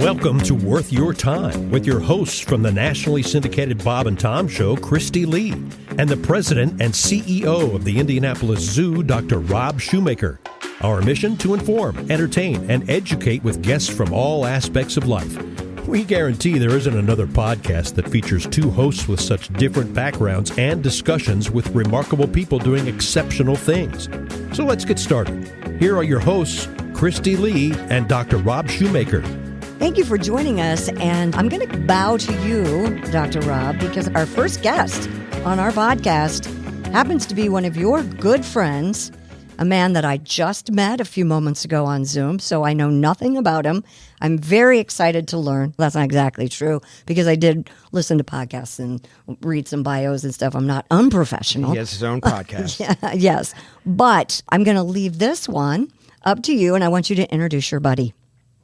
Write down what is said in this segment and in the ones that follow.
Welcome to Worth Your Time with your hosts from the nationally syndicated Bob and Tom Show, Kristi Lee, and the president and CEO of the Indianapolis Zoo, Dr. Rob Shumaker. Our mission to inform, entertain, and educate with guests from all aspects of life. We guarantee there isn't another podcast that features two hosts with such different backgrounds and discussions with remarkable people doing exceptional things. So let's get started. Here are your hosts, Kristi Lee and Dr. Rob Shumaker. Thank you for joining us, and I'm going to bow to you, Dr. Rob, because our first guest on our podcast happens to be one of your good friends, a man that I just met a few moments ago on Zoom, so I know nothing about him. I'm very excited to learn. That's not exactly true, because I did listen to podcasts and read some bios and stuff. I'm not unprofessional. He has his own podcast. Yes, but I'm going to leave this one up to you, and I want you to introduce your buddy.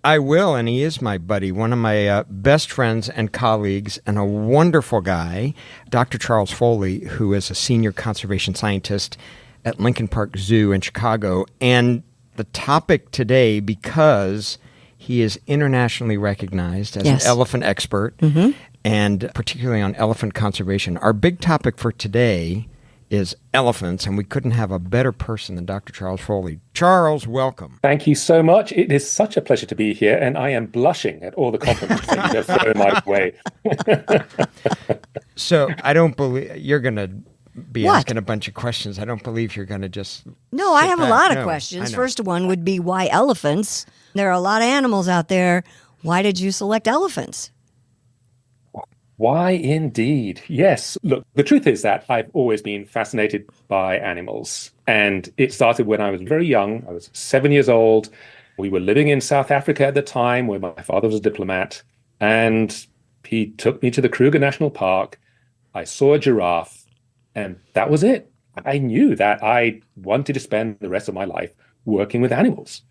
I will, and he is my buddy, one of my best friends and colleagues, and a wonderful guy, Dr. Charles Foley, who is a senior conservation scientist at Lincoln Park Zoo in Chicago. And the topic today, because he is internationally recognized as an elephant expert, and particularly on elephant conservation, our big topic for today is elephants, and we couldn't have a better person than Dr. Charles Foley. Charles, welcome. Thank you so much. It is such a pleasure to be here, and I am blushing at all the compliments that you have thrown my way. So I don't believe you're going to be asking a bunch of questions. I don't believe you're going to just No, I have a lot of questions. First one would be, why elephants? There are a lot of animals out there. Why did you select elephants? Why indeed? Yes. Look, the truth is that I've always been fascinated by animals. And it started when I was very young. I was 7 years old. We were living in South Africa at the time, where my father was a diplomat. And he took me to the Kruger National Park. I saw a giraffe, and that was it. I knew that I wanted to spend the rest of my life working with animals.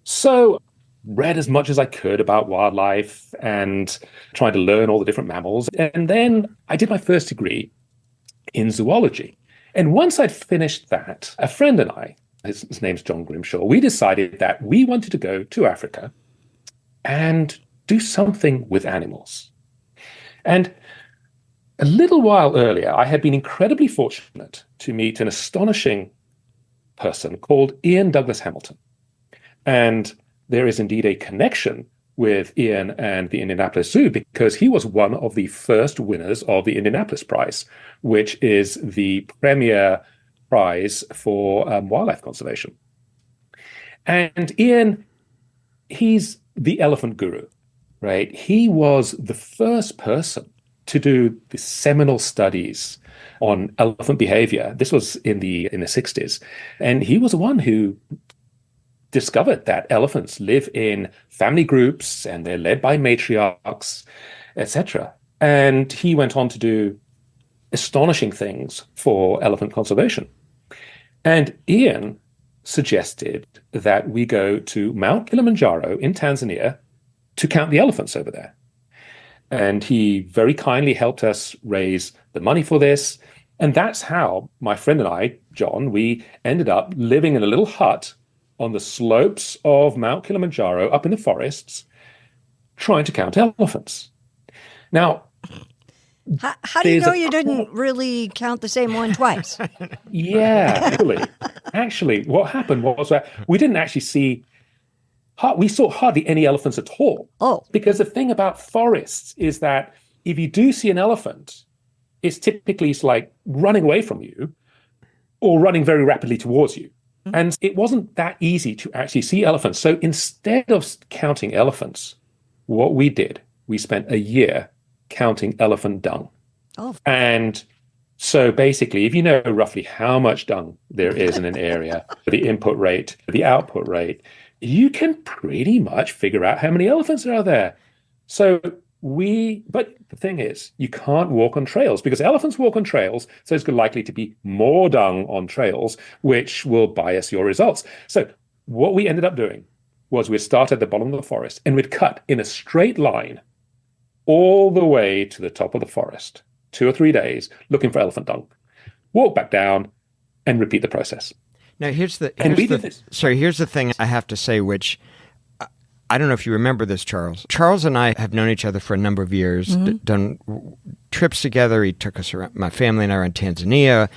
So read as much as I could about wildlife and tried to learn all the different mammals. And then I did my first degree in zoology. And once I'd finished that, a friend and I, his name's John Grimshaw, we decided that we wanted to go to Africa and do something with animals. And a little while earlier, I had been incredibly fortunate to meet an astonishing person called Ian Douglas Hamilton. And there is indeed a connection with Ian and the Indianapolis Zoo, because he was one of the first winners of the Indianapolis Prize, which is the premier prize for wildlife conservation. And Ian, he's the elephant guru, right? He was the first person to do the seminal studies on elephant behavior. This was in the 60s. And he was the one who discovered that elephants live in family groups and they're led by matriarchs, etc. And he went on to do astonishing things for elephant conservation. And Ian suggested that we go to Mount Kilimanjaro in Tanzania to count the elephants over there. And he very kindly helped us raise the money for this. And that's how my friend and I, John, we ended up living in a little hut on the slopes of Mount Kilimanjaro up in the forests, trying to count elephants. Now, how do you know you didn't really count the same one twice? Yeah, actually, what happened was that we didn't actually we saw hardly any elephants at all. Oh. Because the thing about forests is that if you do see an elephant, it's typically like running away from you or running very rapidly towards you. And it wasn't that easy to actually see elephants. So instead of counting elephants, what we did, we spent a year counting elephant dung. Oh. And so basically, if you know roughly how much dung there is in an area, the input rate, the output rate, you can pretty much figure out how many elephants are there. But the thing is, you can't walk on trails because elephants walk on trails. So it's likely to be more dung on trails, which will bias your results. So what we ended up doing was we'd start at the bottom of the forest and we'd cut in a straight line all the way to the top of the forest, 2 or 3 days, looking for elephant dung, walk back down and repeat the process. Now, here's the thing I have to say, which I don't know if you remember this, Charles. Charles and I have known each other for a number of years, done trips together. He took us around, my family and I are in Tanzania.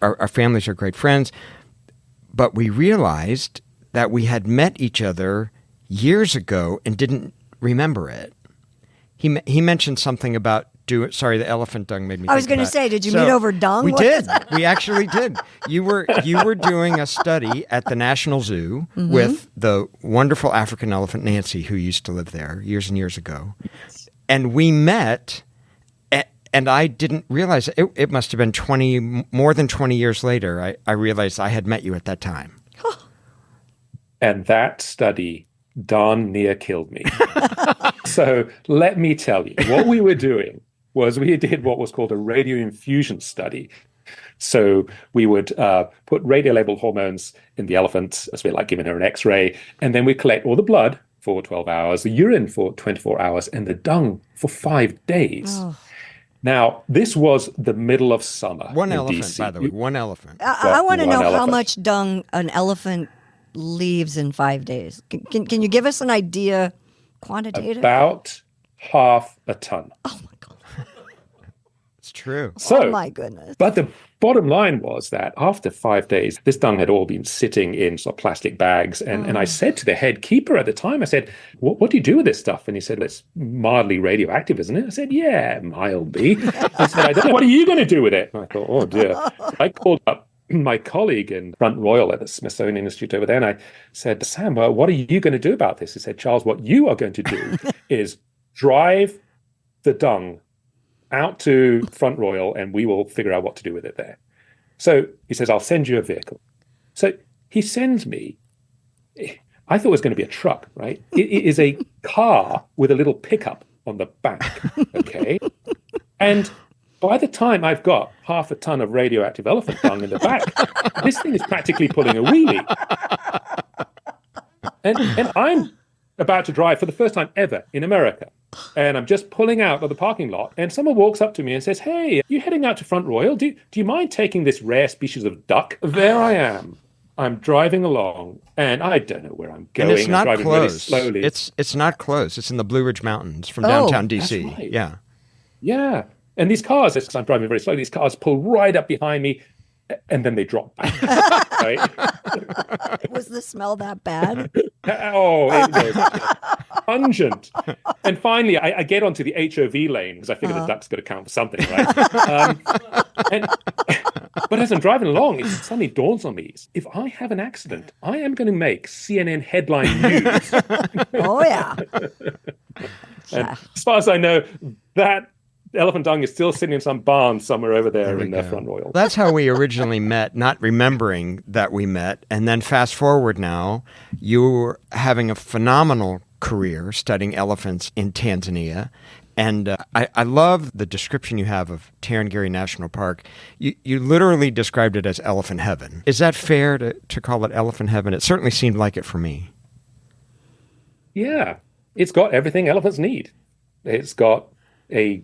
Our families are great friends. But we realized that we had met each other years ago and didn't remember it. He mentioned something about the elephant dung made me think I was going to say, did you meet over dung? We did. We actually did. You were doing a study at the National Zoo with the wonderful African elephant Nancy, who used to live there years and years ago. And we met, and I didn't realize it must have been more than 20 years later. I realized I had met you at that time. And that study darn near killed me. So let me tell you, what we were doing was we did what was called a radio infusion study. So we would put radio-labeled hormones in the elephant, as we're like giving her an X-ray, and then we collect all the blood for 12 hours, the urine for 24 hours, and the dung for 5 days. Oh. Now, this was the middle of summer. One elephant, DC. by the way, one elephant. I want to know how much dung an elephant leaves in 5 days. Can you give us an idea quantitative? About half a ton. Oh, my God. It's true. So, oh, my goodness. But the bottom line was that after 5 days, this dung had all been sitting in sort of plastic bags. And I said to the head keeper at the time, I said, what do you do with this stuff? And he said, it's mildly radioactive, isn't it? I said, yeah, mildly. I said, I don't know. What are you going to do with it? And I thought, oh, dear. I called up my colleague in Front Royal at the Smithsonian Institute over there, and I said, Sam, what are you going to do about this? He said, Charles, what you are going to do is drive the dung out to Front Royal, and we will figure out what to do with it there. So he says, I'll send you a vehicle. So he sends me, I thought it was going to be a truck, right? It is a car with a little pickup on the back, okay? And by the time I've got half a ton of radioactive elephant dung in the back, this thing is practically pulling a wheelie. And I'm about to drive for the first time ever in America. And I'm just pulling out of the parking lot, and someone walks up to me and says, hey, you heading out to Front Royal? Do you mind taking this rare species of duck? There I am. I'm driving along, and I don't know where I'm going. And it's not I'm driving close. Really slowly. It's not close. It's in the Blue Ridge Mountains from downtown D.C. That's right. Yeah. Yeah. And these cars, as I'm driving very slowly, these cars pull right up behind me, and then they drop back. Right? Was the smell that bad? Oh, it was pungent. And finally, I get onto the HOV lane because I figure the duck's got to count for something, right? But as I'm driving along, it suddenly dawns on me, if I have an accident, I am going to make CNN headline news. Oh, yeah. And as far as I know, that elephant dung is still sitting in some barn somewhere over there in the Front Royal. That's how we originally met, not remembering that we met. And then fast forward now, you're having a phenomenal career studying elephants in Tanzania. And I love the description you have of Tarangire National Park. You literally described it as elephant heaven. Is that fair to call it elephant heaven? It certainly seemed like it for me. Yeah. It's got everything elephants need. It's got a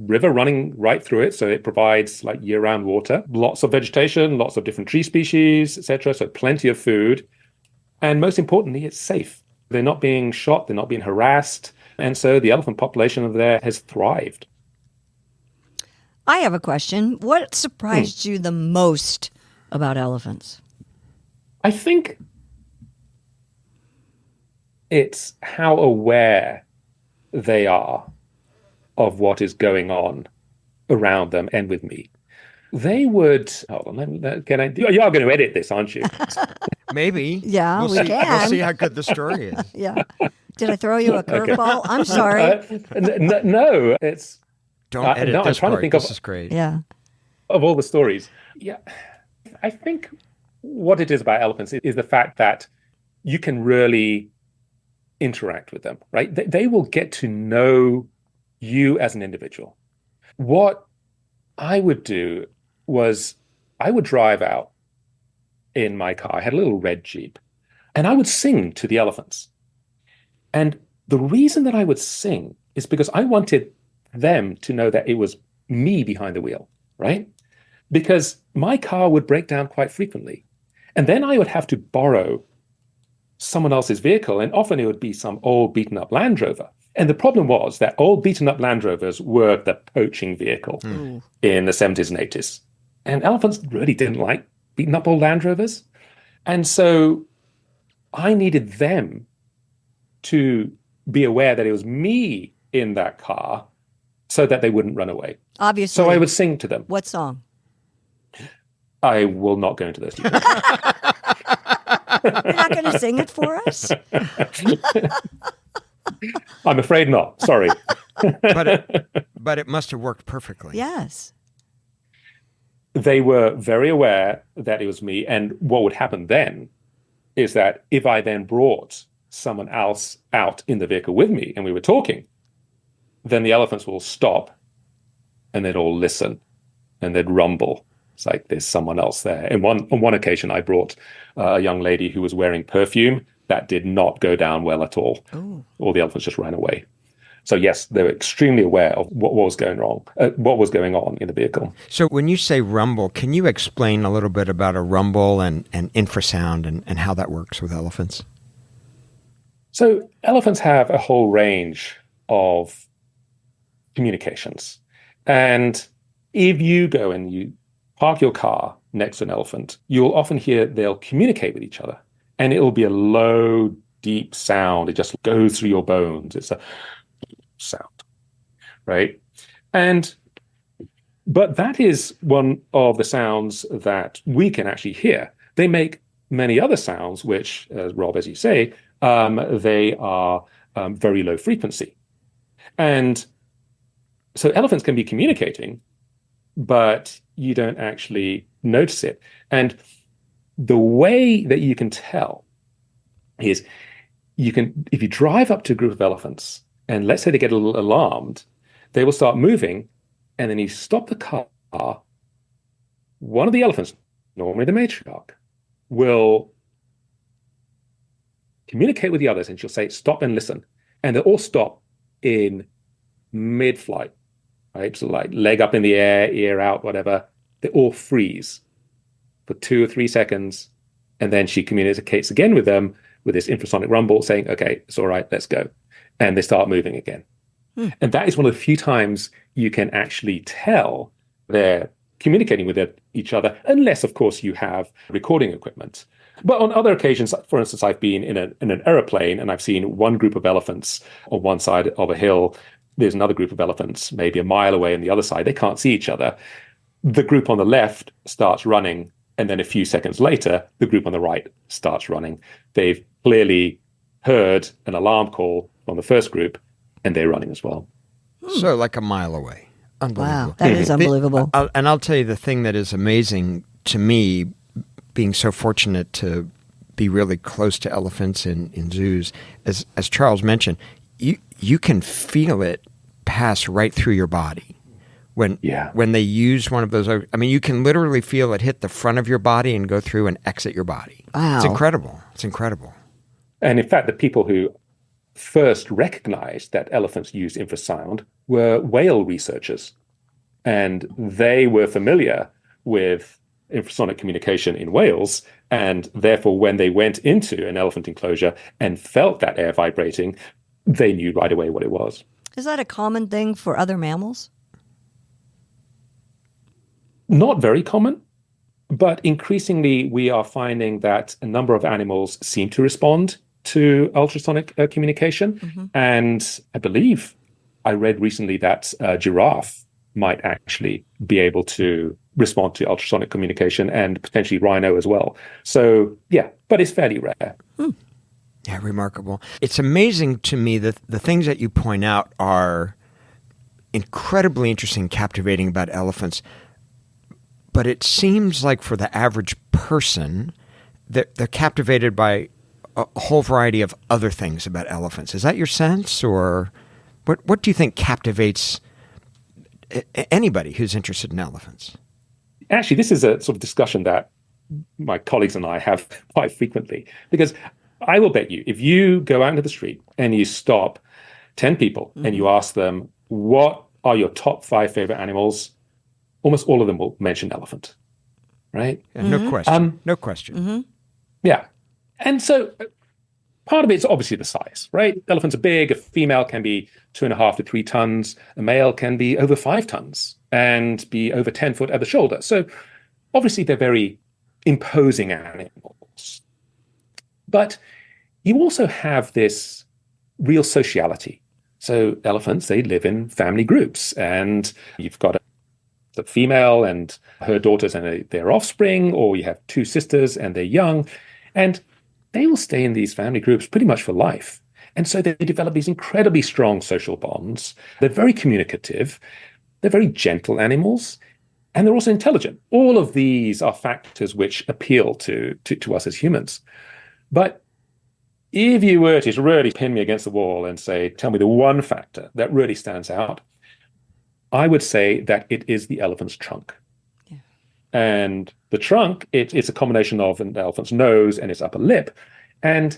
river running right through it, so it provides like year-round water, lots of vegetation, lots of different tree species, etc. So plenty of food, and most importantly, it's safe. They're not being shot, they're not being harassed, and so the elephant population over there has thrived. I have a question. What surprised you the most about elephants? I think it's how aware they are of what is going on around them and with me. They would, hold on, you are going to edit this, aren't you? Maybe. Yeah, we can. We'll see how good the story is. Yeah. Did I throw you a curveball? Okay. I'm sorry. No, it's... Don't edit no, this I'm trying part. to think this is great. Yeah. Of all the stories. Yeah. I think what it is about elephants is the fact that you can really interact with them, right? They will get to know you as an individual. What I would do was I would drive out in my car. I had a little red Jeep, and I would sing to the elephants. And the reason that I would sing is because I wanted them to know that it was me behind the wheel, right? Because my car would break down quite frequently. And then I would have to borrow someone else's vehicle, and often it would be some old beaten up Land Rover. And the problem was that old beaten up Land Rovers were the poaching vehicle in the 70s and 80s. And elephants really didn't like beaten up old Land Rovers. And so I needed them to be aware that it was me in that car so that they wouldn't run away. Obviously. So I would sing to them. What song? I will not go into those details. You're not going to sing it for us? I'm afraid not. Sorry. but it must have worked perfectly. Yes. They were very aware that it was me. And what would happen then is that if I then brought someone else out in the vehicle with me and we were talking, then the elephants will stop and they'd all listen and they'd rumble. It's like there's someone else there. And on one occasion, I brought a young lady who was wearing perfume. That did not go down well at all. Ooh. All the elephants just ran away. So yes, they were extremely aware of what was going on in the vehicle. So when you say rumble, can you explain a little bit about a rumble and infrasound and how that works with elephants? So elephants have a whole range of communications. And if you go and you park your car next to an elephant, you'll often hear they'll communicate with each other. And it'll be a low, deep sound. It just goes through your bones. It's a sound, right? But that is one of the sounds that we can actually hear. They make many other sounds, which, Rob, as you say, they are very low frequency. And so elephants can be communicating, but you don't actually notice it. And the way that you can tell is if you drive up to a group of elephants and let's say they get a little alarmed, they will start moving, and then you stop the car. One of the elephants, normally the matriarch, will communicate with the others, and she'll say, "Stop and listen." And they'll all stop in mid-flight, right? So like leg up in the air, ear out, whatever. They all freeze for 2 or 3 seconds, and then she communicates again with them with this infrasonic rumble saying, "Okay, it's all right, let's go." And they start moving again. And that is one of the few times you can actually tell they're communicating with each other, unless, of course, you have recording equipment. But on other occasions, for instance, I've been in an aeroplane and I've seen one group of elephants on one side of a hill. There's another group of elephants maybe a mile away on the other side. They can't see each other. The group on the left starts running, and then a few seconds later, the group on the right starts running. They've clearly heard an alarm call from the first group, and they're running as well. So like a mile away. Unbelievable. Wow, that is unbelievable. And I'll tell you the thing that is amazing to me, being so fortunate to be really close to elephants in zoos, as Charles mentioned, you can feel it pass right through your body. When they use one of those, I mean, you can literally feel it hit the front of your body and go through and exit your body. Wow. It's incredible. It's incredible. And in fact, the people who first recognized that elephants used infrasound were whale researchers. And they were familiar with infrasonic communication in whales. And therefore, when they went into an elephant enclosure and felt that air vibrating, they knew right away what it was. Is that a common thing for other mammals? Not very common, but increasingly we are finding that a number of animals seem to respond to ultrasonic communication. Mm-hmm. And I believe I read recently that a giraffe might actually be able to respond to ultrasonic communication, and potentially rhino as well. So yeah, but it's fairly rare. Yeah, remarkable. It's amazing to me that the things that you point out are incredibly interesting, captivating about elephants. But it seems like for the average person, they're captivated by a whole variety of other things about elephants. Is that your sense? Or what do you think captivates anybody who's interested in elephants? Actually, this is a sort of discussion that my colleagues and I have quite frequently, because I will bet you, if you go out into the street and you stop 10 people and you ask them, what are your top 5 favorite animals? Almost all of them will mention elephant, right? Yeah, no question. No question. Yeah. And so part of it's obviously the size, right? Elephants are big. A female can be 2.5 to 3 tons. A male can be over 5 tons and be over 10 foot at the shoulder. So obviously they're very imposing animals. But you also have this real sociality. So elephants, they live in family groups, and you've got the female and her daughters and their offspring, or you have 2 sisters and they're young, and they will stay in these family groups pretty much for life. And so they develop these incredibly strong social bonds. They're very communicative. They're very gentle animals, and they're also intelligent. All of these are factors which appeal to us as humans. But if you were to really pin me against the wall and say, tell me the one factor that really stands out, I would say that it is the elephant's trunk. Yeah. And the trunk, it's a combination of an elephant's nose and its upper lip. And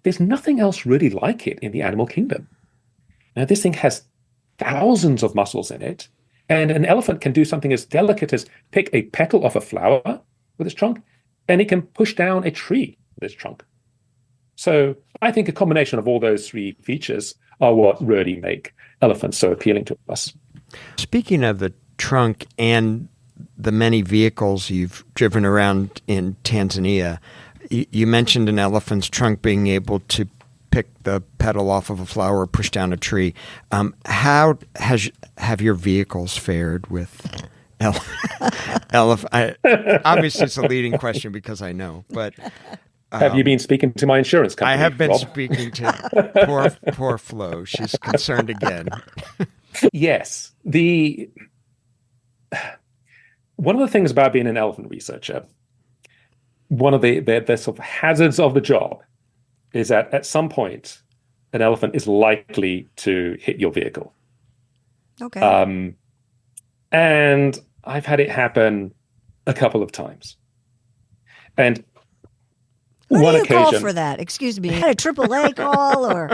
there's nothing else really like it in the animal kingdom. Now, this thing has thousands of muscles in it. And an elephant can do something as delicate as pick a petal off a flower with its trunk, and it can push down a tree with its trunk. So I think a combination of all those 3 features are what really make elephants so appealing to us. Speaking of the trunk and the many vehicles you've driven around in Tanzania, you mentioned an elephant's trunk being able to pick the petal off of a flower or push down a tree. How have your vehicles fared with elephant? Obviously, it's a leading question because I know, but... have you been speaking to my insurance company? I have been Rob? speaking to poor Flo. She's concerned again. Yes. One of the things about being an elephant researcher, one of the sort of hazards of the job is that at some point, an elephant is likely to hit your vehicle. Okay. And I've had it happen a couple of times. And Who one do you occasion, call for that? Excuse me. A AAA call or?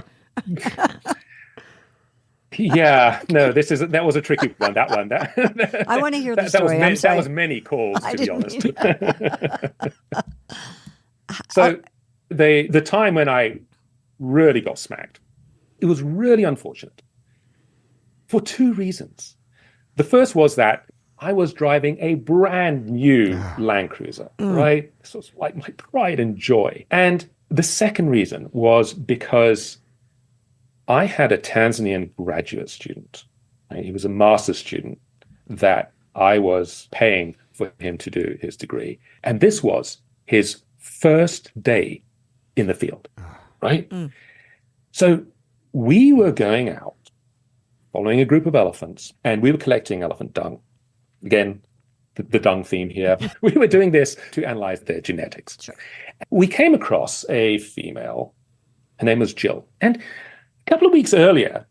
Yeah, no, that was a tricky one. That one. I want to hear the story. That was many calls, to be honest. So the time when I really got smacked, it was really unfortunate for 2 reasons. The first was that I was driving a brand new Land Cruiser, right? This was like my pride and joy. And the second reason was because I had a Tanzanian graduate student. Right? He was a master's student that I was paying for him to do his degree. And this was his first day in the field, right? So we were going out, following a group of elephants, and we were collecting elephant dung. Again, the dung theme here. We were doing this to analyze their genetics. Sure. We came across a female. Her name was Jill. And a couple of weeks earlier,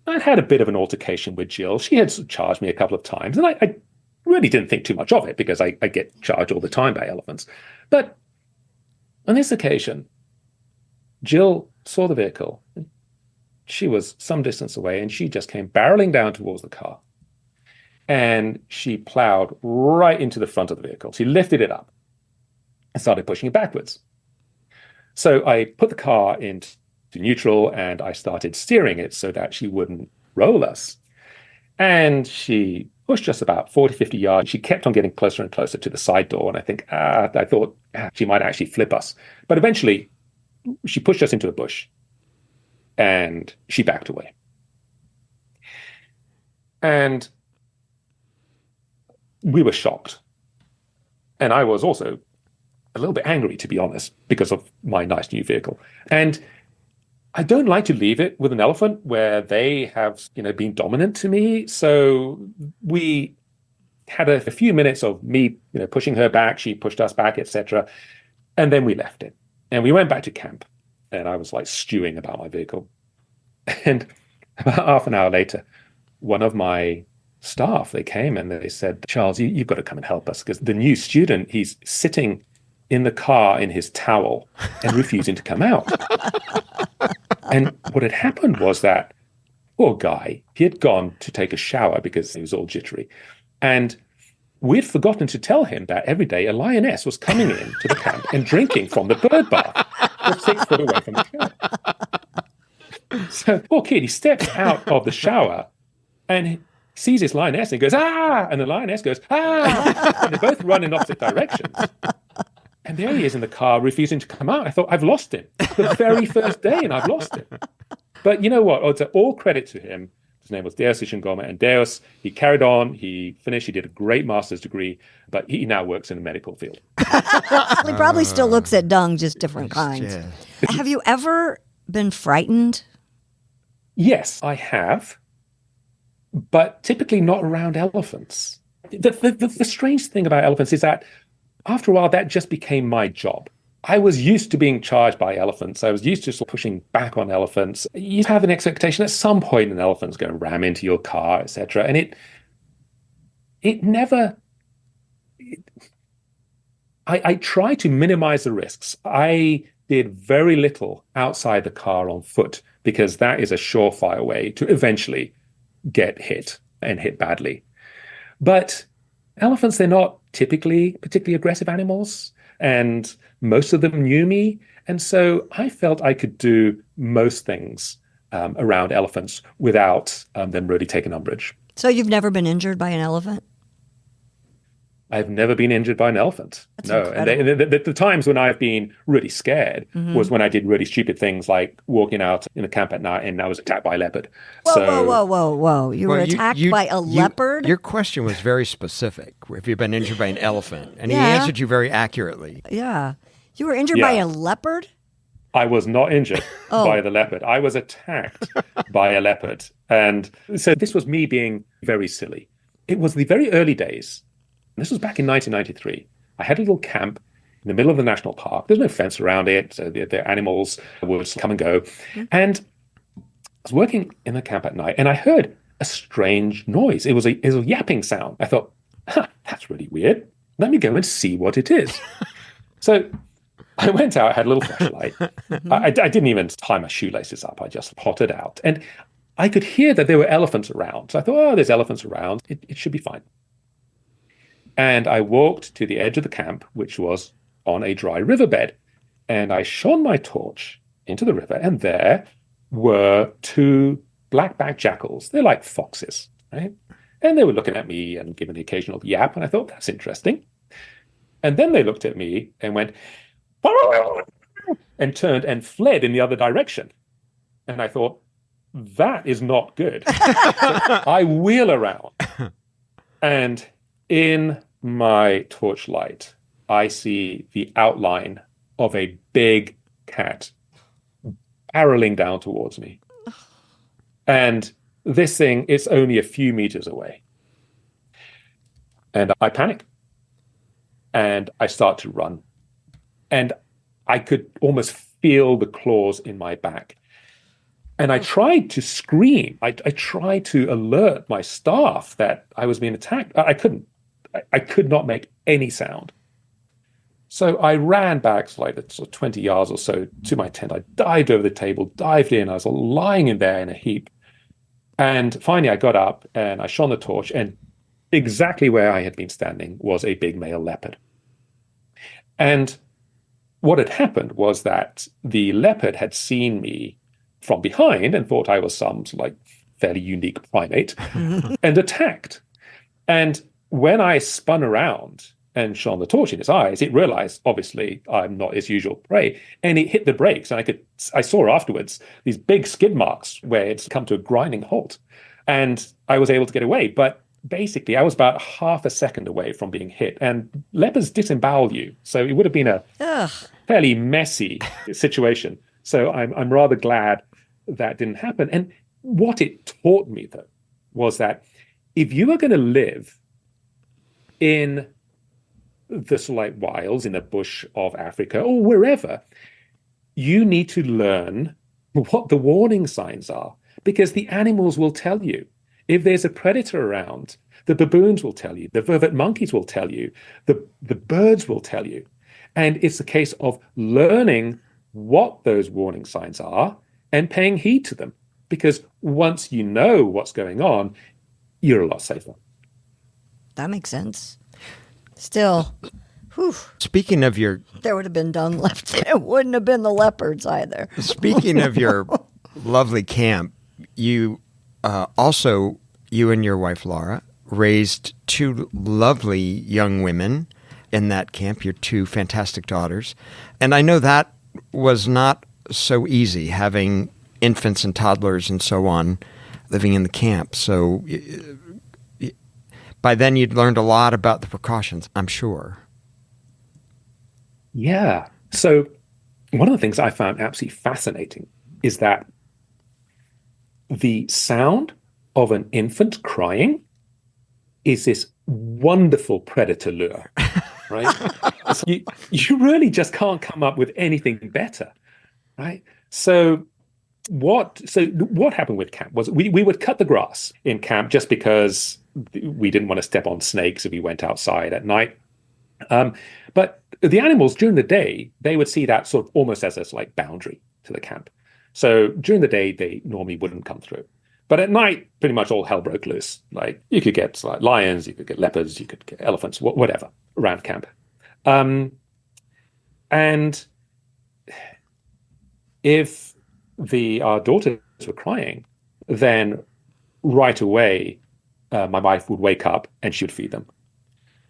I'd had a bit of an altercation with Jill. She had charged me a couple of times, and I really didn't think too much of it because I get charged all the time by elephants. But on this occasion, Jill saw the vehicle. She was some distance away, and she just came barreling down towards the car. And she plowed right into the front of the vehicle. She lifted it up and started pushing it backwards. So I put the car into neutral and I started steering it so that she wouldn't roll us. And she pushed us about 40, 50 yards. She kept on getting closer and closer to the side door. And I thought she might actually flip us. But eventually she pushed us into a bush and she backed away. And we were shocked. And I was also a little bit angry, to be honest, because of my nice new vehicle. And I don't like to leave it with an elephant where they have, been dominant to me. So we had a few minutes of me, pushing her back. She pushed us back, etc. And then we left it. And we went back to camp. And I was like stewing about my vehicle. And about half an hour later, one of my staff, they came and they said, Charles, you've got to come and help us because the new student, he's sitting in the car in his towel and refusing to come out. And what had happened was that poor guy, he had gone to take a shower because he was all jittery. And we'd forgotten to tell him that every day a lioness was coming in to the camp and drinking from the bird bath. was 6 foot away from the cat. So poor kid, he steps out of the shower and he sees his lioness and he goes, ah! And the lioness goes, ah! And they both run in opposite directions. And there he is in the car, refusing to come out. I thought, I've lost him. The very first day, and I've lost him. But you know what? Oh, to all credit to him. His name was Deus Ishingoma, and Deus, he carried on, he finished, he did a great master's degree, but he now works in the medical field. He probably still looks at dung, just different kinds. Yeah. Have you ever been frightened? Yes, I have, but typically not around elephants. The strange thing about elephants is that after a while, that just became my job. I was used to being charged by elephants. I was used to sort of pushing back on elephants. You have an expectation at some point an elephant's going to ram into your car, etc. And it never... I try to minimize the risks. I did very little outside the car on foot because that is a surefire way to eventually get hit and hit badly. But elephants, they're not typically particularly aggressive animals, and most of them knew me. And so I felt I could do most things around elephants without them really taking umbrage. So you've never been injured by an elephant? I've never been injured by an elephant. That's no. incredible. And the times when I've been really scared was when I did really stupid things like walking out in the camp at night and I was attacked by a leopard. Whoa. You were attacked by a leopard? Your question was very specific. If you've been injured by an elephant, and he Yeah. answered you very accurately. Yeah. You were injured by Yeah. a leopard? I was not injured by the leopard. I was attacked by a leopard. And so this was me being very silly. It was the very early days. This was back in 1993. I had a little camp in the middle of the national park. There's no fence around it. So the animals would come and go. And I was working in the camp at night and I heard a strange noise. It was a yapping sound. I thought, that's really weird. Let me go and see what it is. So I went out, had a little flashlight. I didn't even tie my shoelaces up. I just potted out. And I could hear that there were elephants around. So I thought, there's elephants around. It should be fine. And I walked to the edge of the camp, which was on a dry riverbed. And I shone my torch into the river. And there were 2 black-backed jackals. They're like foxes, right? And they were looking at me and giving the occasional yap. And I thought, that's interesting. And then they looked at me and went, and turned and fled in the other direction. And I thought, that is not good. So I wheel around. And in my torchlight, I see the outline of a big cat barreling down towards me. And this thing is only a few meters away. And I panic. And I start to run. And I could almost feel the claws in my back. And I tried to scream. I tried to alert my staff that I was being attacked. I couldn't. I could not make any sound. So I ran back sort of 20 yards or so to my tent. I dived over the table, dived in. I was lying in there in a heap. And finally I got up and I shone the torch, and exactly where I had been standing was a big male leopard. And what had happened was that the leopard had seen me from behind and thought I was some fairly unique primate and attacked. And when I spun around and shone the torch in its eyes, it realized, obviously, I'm not its usual prey. And it hit the brakes. And I saw afterwards these big skid marks where it's come to a grinding halt. And I was able to get away. But basically, I was about half a second away from being hit. And leopards disembowel you. So it would have been a fairly messy situation. So I'm rather glad that didn't happen. And what it taught me, though, was that if you are going to live in the wilds, in the bush of Africa or wherever, you need to learn what the warning signs are, because the animals will tell you. If there's a predator around, the baboons will tell you, the vervet monkeys will tell you, the birds will tell you. And it's a case of learning what those warning signs are and paying heed to them. Because once you know what's going on, you're a lot safer. That makes sense. Still, Whew. Speaking of your There would have been dung left. It wouldn't have been the leopards either. Speaking of your lovely camp, you you and your wife Laura raised two lovely young women in that camp, your two fantastic daughters. And I know that was not so easy, having infants and toddlers and so on living in the camp. So by then you'd learned a lot about the precautions, I'm sure. Yeah. So one of the things I found absolutely fascinating is that the sound of an infant crying is this wonderful predator lure, right? So you really just can't come up with anything better, right? So what happened with camp was we would cut the grass in camp just because we didn't want to step on snakes if we went outside at night. But the animals during the day, they would see that sort of almost as a like boundary to the camp. So during the day, they normally wouldn't come through. But at night, pretty much all hell broke loose. Like you could get like lions, you could get leopards, you could get elephants, whatever around camp. And if our daughters were crying, then right away, my wife would wake up and she would feed them,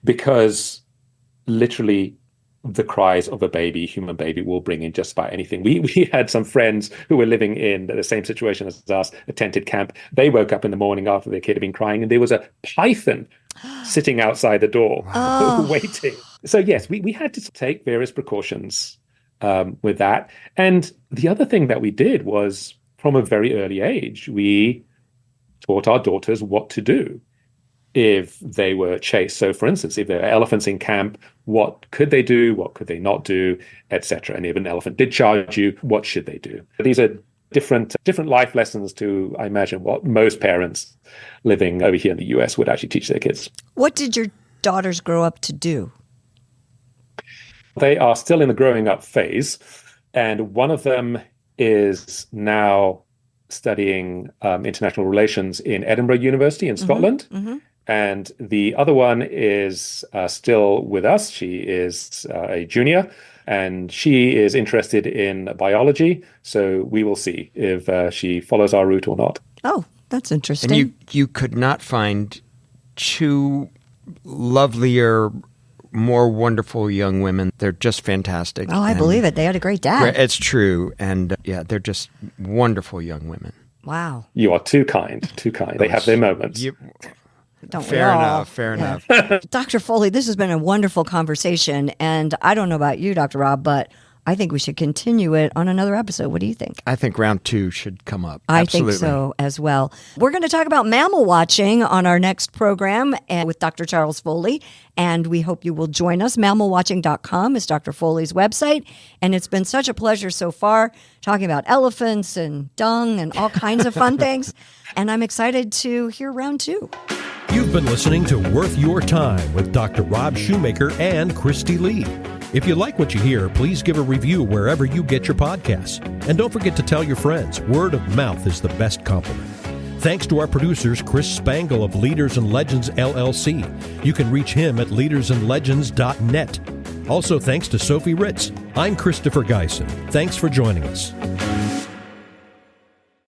because literally the cries of a human baby, will bring in just about anything. We had some friends who were living in the same situation as us, attended camp. They woke up in the morning after their kid had been crying, and there was a python sitting outside the door waiting. So yes, we had to take various precautions with that. And the other thing that we did was, from a very early age, we taught our daughters what to do if they were chased. So for instance, if there are elephants in camp, what could they do? What could they not do, etc. And if an elephant did charge you, what should they do? These are different life lessons to, I imagine, what most parents living over here in the US would actually teach their kids. What did your daughters grow up to do? They are still in the growing up phase. And one of them is now studying international relations in Edinburgh University in Scotland. Mm-hmm. And the other one is still with us. She is a junior, and she is interested in biology. So we will see if she follows our route or not. Oh, that's interesting. And you could not find two lovelier, more wonderful young women. They're just fantastic. Oh, I believe it. They had a great dad. It's true. And they're just wonderful young women. Wow. You are too kind, too kind. They have their moments. Fair enough. Dr. Foley, this has been a wonderful conversation. And I don't know about you, Dr. Rob, but I think we should continue it on another episode. What do you think? I think round 2 should come up. I Absolutely. think so as well. We're going to talk about mammal watching on our next program with Dr. Charles Foley, and we hope you will join us. Mammalwatching.com is Dr. Foley's website, and it's been such a pleasure so far talking about elephants and dung and all kinds of fun things, and I'm excited to hear round 2. You've been listening to Worth Your Time with Dr. Rob Shumaker and Kristi Lee. If you like what you hear, please give a review wherever you get your podcasts. And don't forget to tell your friends. Word of mouth is the best compliment. Thanks to our producers, Chris Spangle of Leaders and Legends, LLC. You can reach him at leadersandlegends.net. Also, thanks to Sophie Ritz. I'm Christopher Geisen. Thanks for joining us.